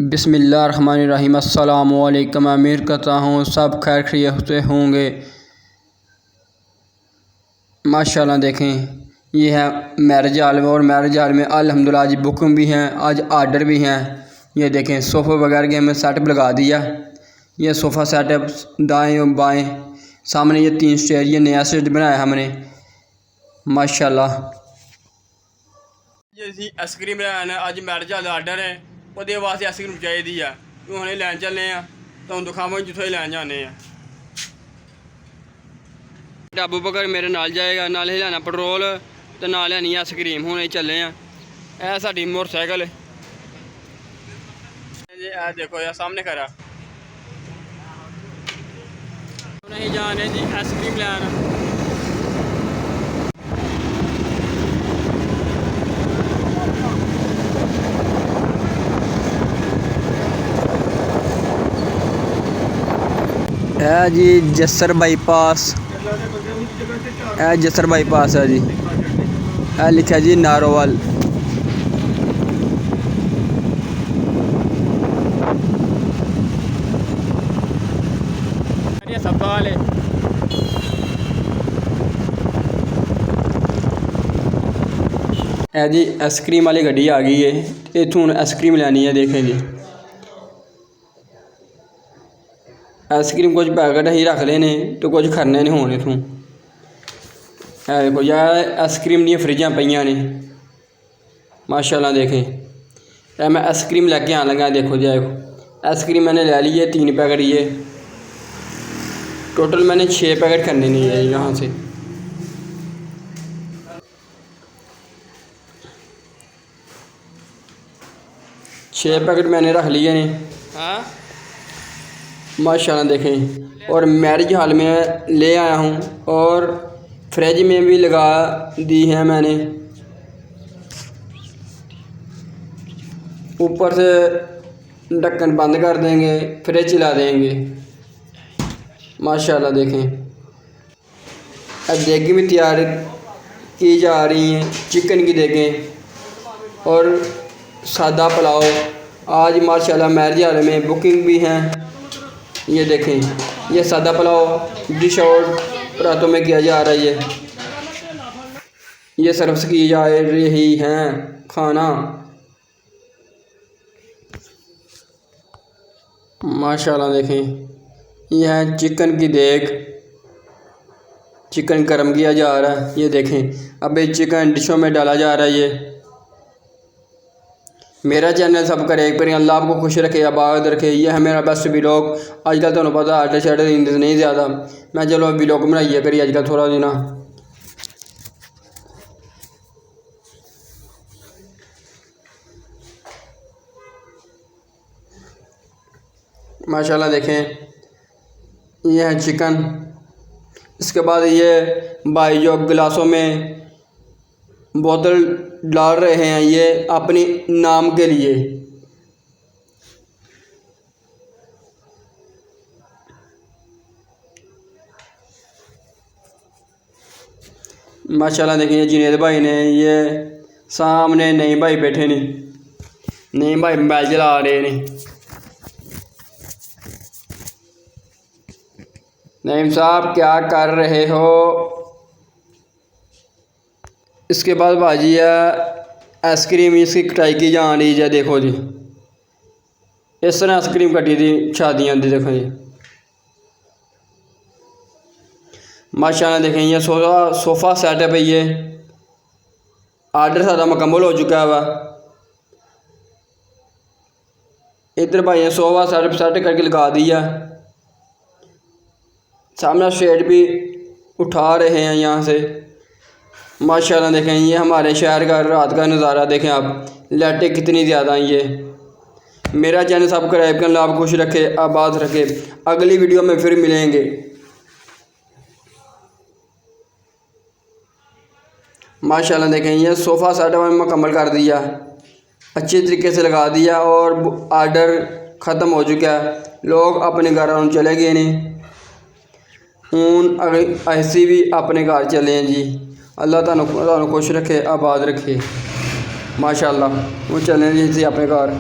बिस्मिल्लाहिर्रहमानिर्रहीम। अस्सलामु अलैकुम। उम्मीद करता हूँ सब खैर खैरियत से होंगे। माशाल्लाह देखें ये है मैरिज हॉल में, और मैरिज हॉल में अल्हम्दुलिल्लाह आज बुकिंग भी हैं, आज आर्डर भी हैं। ये देखें सोफ़े वगैरह के हमें सेटअप लगा दिया। ये सोफ़ा सेटअप दाएँ और बाएँ, सामने ये 3 स्टेज, ये नया सेट बनाया हमने माशाल्लाह। जी आइसक्रीम लेना अज मैरिज हाल आर्डर है, वो वास्ते आइसक्रीम चाहिए है। तो हम लैन चलने तो दिखाव जितों लैन जाने। अबू बकर मेरे नाल जाएगा, नाल ही लेना पेट्रोल तो नाल लैनी आइसक्रीम। हूँ चले ए साडी मोटरसाइकिल जी, ए देखो यार सामने खरा नहीं जाने जी आइसक्रीम लैन। है जी जसर बाईपास, है जसर बाईपास है जी। है लिखा जी नारोवाल। सवाल है जी आइसक्रीम वाली गड्डी आ गई है, इतों हूँ आइसक्रीम लैनी है। देखें जी आइसक्रीम कुछ पैकेट ही रख लेने तो कुछ खरने नहीं होने इतों। देखो यार आइसक्रीम दी फ्रिजां पईयां ने माशाल्लाह। देखें मैं आइसक्रीम लैके आन लगा। देखो जी आइसक्रीम मैंने ले ली है 3 पैकेट। ये टोटल मैंने 6 पैकेट करने नहीं है यहाँ से। छः पैकेट मैंने रख लिए ने माशाल्लाह। देखें और मैरिज हॉल में ले आया हूँ, और फ्रिज में भी लगा दी है मैंने। ऊपर से ढक्कन बंद कर देंगे, फ्रिज चला देंगे माशाल्लाह। देखें अब देगी भी तैयार की जा रही हैं, चिकन की देखें और सादा पुलाव। आज माशाल्लाह मैरिज हॉल में बुकिंग भी हैं। ये देखें ये सादा पुलाव डिश आउट रातों में किया जा रहा है। ये सर्व की जा रही हैं खाना माशाल्लाह। देखें यह है चिकन की देग, चिकन गर्म किया जा रहा है। ये देखें अब ये चिकन डिशों में डाला जा रहा है। ये मेरा चैनल सब करे पर अल्लाह आपको खुश रखे, आबाद रखे। ये है मेरा बेस्ट व्लॉग। अजकल तो पता आर्डर शार्डर नहीं ज़्यादा, मैं चलो व्लॉग बनाइए करिए अजकल थोड़ा दिन। माशाल्लाह देखें ये है चिकन। इसके बाद ये भाई जो गिलासों में बोतल डाल रहे हैं, ये अपने नाम के लिए। माशाल्लाह देखिए जुनेद भाई ने, ये सामने नईम भाई बैठे ने, नईम भाई मोबाइल चला रहे ने। नईम साहब क्या कर रहे हो? इसके बाद भाजी है आइसक्रीम, इसकी कटाई की जा रही है। देखो जी इस तरह आइसक्रीम कटी थी शादियाँ दी। देखो जी माशाल्लाह। देखें ये सोफ़ा सेटअप है। ये आर्डर सारा मुकम्मल हो चुका है। इधर भाई ने सोफ़ा सेटअप सेट करके लगा दिया। सामने शेड भी उठा रहे हैं यहाँ से माशाल्लाह। देखें ये हमारे शहर का रात का नज़ारा देखें आप, लाइटें कितनी ज़्यादा हैं। ये मेरा चैनल सब्सक्राइब करना, आप खुश रखे, आबाद रखे। अगली वीडियो में फिर मिलेंगे। माशाल्लाह देखें ये सोफ़ा सेटअप में मुकम्मल कर दिया, अच्छे तरीके से लगा दिया, और आर्डर ख़त्म हो चुका है। लोग अपने घर चले गए ने, हूँ ऐसे भी अपने घर चले हैं जी। अल्लाह तुहानू खुश रखे, आबाद रखे माशाल्लाह। वो चले जी अपने घर।